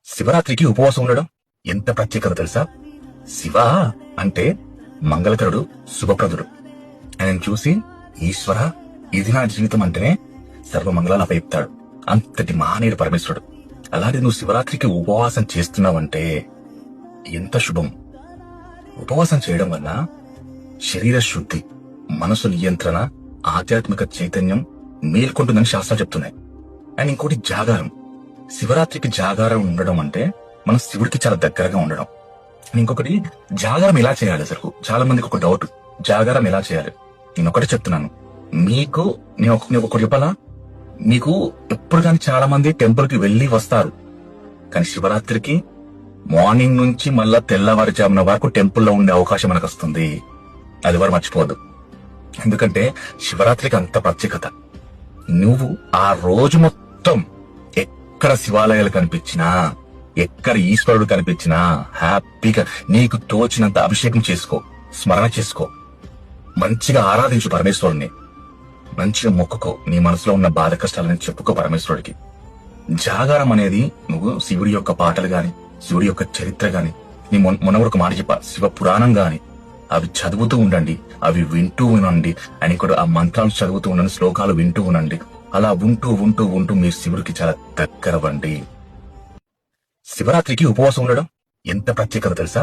శివరాత్రికి ఉపవాసం ఉండడం ఎంత ప్రత్యేకత తెలుసా? శివ అంటే మంగళకరుడు, శుభప్రదుడు. ఆయన చూసి ఈశ్వర ఇది నా జీవితం అంటేనే సర్వమంగళాలు అపయిస్తాడు. అంతటి మహానీయుడు పరమేశ్వరుడు. అలాగే నువ్వు శివరాత్రికి ఉపవాసం చేస్తున్నావంటే ఎంత శుభం. ఉపవాసం చేయడం వల్ల శరీర శుద్ధి, మనసు నియంత్రణ, ఆధ్యాత్మిక చైతన్యం మేల్కొంటుందని శాస్త్రాలు చెప్తున్నాయి. అండ్ ఇంకోటి జాగారం. శివరాత్రికి జాగారం ఉండడం అంటే మనం శివుడికి చాలా దగ్గరగా ఉండడం. ఇంకొకటి జాగారం ఎలా చేయాలి? అసలు చాలా మందికి ఒక డౌట్, జాగారం ఎలా చేయాలి? నేను ఒకటి చెప్తున్నాను మీకు, నేను ఒకటి చెప్పాలా? మీకు ఎప్పుడు కానీ చాలా మంది టెంపుల్ కి వెళ్లి వస్తారు, కానీ శివరాత్రికి మార్నింగ్ నుంచి మళ్ళా తెల్లవారుజామున వరకు టెంపుల్లో ఉండే అవకాశం మనకు వస్తుంది. అది వారు మర్చిపోవద్దు. ఎందుకంటే శివరాత్రికి అంత ప్రత్యేకత. నువ్వు ఆ రోజు మొత్తం ఎక్కడ శివాలయాలు కనిపించినా, ఎక్కడ ఈశ్వరుడు కనిపించినా హ్యాపీగా నీకు తోచినంత అభిషేకం చేసుకో, స్మరణ చేసుకో, మంచిగా ఆరాధించు పరమేశ్వరుణ్ణి, మంచిగా మొక్కుకో, నీ మనసులో ఉన్న బాధ కష్టాలని చెప్పుకో పరమేశ్వరుడికి. జాగారం అనేది నువ్వు శివుడి యొక్క పాటలు గాని, శివుడి యొక్క చరిత్ర గాని, నీ మొన్నొక మాట చెప్ప, శివ పురాణం గాని అవి చదువుతూ ఉండండి, అవి వింటూ ఉండండి. అని కూడా ఆ మంత్రాలు చదువుతూ ఉండండి, శ్లోకాలు వింటూ ఉండండి. అలా ఉంటూ ఉంటూ ఉంటూ మీరు శివుడికి చాలా దగ్గరవండి. శివరాత్రికి ఉపవాసం ఉండడం ఎంత ప్రత్యేకత తెలుసా?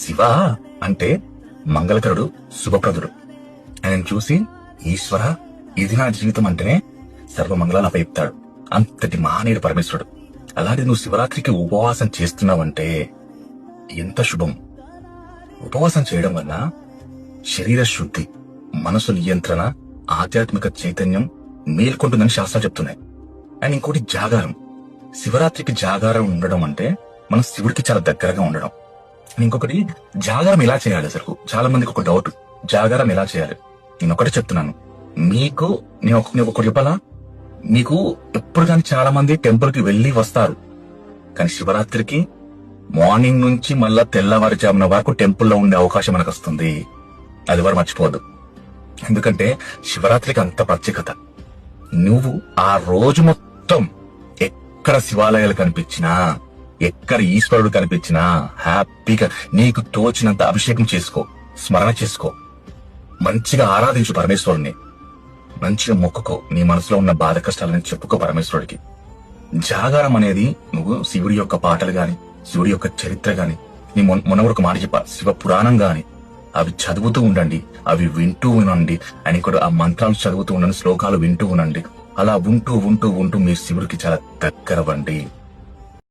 శివ అంటే మంగళకరుడు, శుభప్రదుడు. ఆయన చూసి ఈశ్వర ఇది నా జీవితం అంటేనే సర్వమంగళాలు అపయిస్తాడు. అంతటి మహానీయుడు పరమేశ్వరుడు. అలాగే నువ్వు శివరాత్రికి ఉపవాసం చేస్తున్నావంటే ఎంత శుభం. ఉపవాసం చేయడం వల్ల శరీర శుద్ధి, మనసు నియంత్రణ, ఆధ్యాత్మిక చైతన్యం మేల్కొంటుందని శాస్త్రాలు చెప్తున్నాయి. అండ్ ఇంకోటి జాగారం. శివరాత్రికి జాగారం ఉండడం అంటే మనం శివుడికి చాలా దగ్గరగా ఉండడం. ఇంకొకటి జాగారం ఎలా చేయాలి? అసలు చాలా మందికి ఒక డౌట్, జాగారం ఎలా చేయాలి? నేను ఒకటి చెప్తున్నాను మీకు, నేను ఒకటి చెప్పాలా? మీకు ఎప్పుడు కానీ చాలా మంది టెంపుల్ కి వెళ్లి వస్తారు, కానీ శివరాత్రికి మార్నింగ్ నుంచి మళ్ళా తెల్లవారుజామున వరకు టెంపుల్లో ఉండే అవకాశం మనకు వస్తుంది. అది వారు మర్చిపోవద్దు. ఎందుకంటే శివరాత్రికి అంత ప్రత్యేకత. నువ్వు ఆ రోజు మొత్తం ఎక్కడ శివాలయాలు కనిపించినా, ఎక్కడ ఈశ్వరుడు కనిపించినా హ్యాపీగా నీకు తోచినంత అభిషేకం చేసుకో, స్మరణ చేసుకో, మంచిగా ఆరాధించు పరమేశ్వరుణ్ణి, మంచిగా మొక్కుకో, నీ మనసులో ఉన్న బాధ కష్టాలని చెప్పుకో పరమేశ్వరుడికి. జాగారం అనేది నువ్వు శివుడి యొక్క పాటలు గాని, శివుడి యొక్క చరిత్ర గాని, నీ మొన్నొక మాట చెప్ప, శివ పురాణం గాని అవి చదువుతూ ఉండండి, అవి వింటూ ఉండండి. అని కూడా ఆ మంత్రాలు చదువుతూ ఉండండి, శ్లోకాలు వింటూ ఉండండి. అలా ఉంటూ ఉంటూ ఉంటూ మీరు శివుడికి చాలా దగ్గరవండి.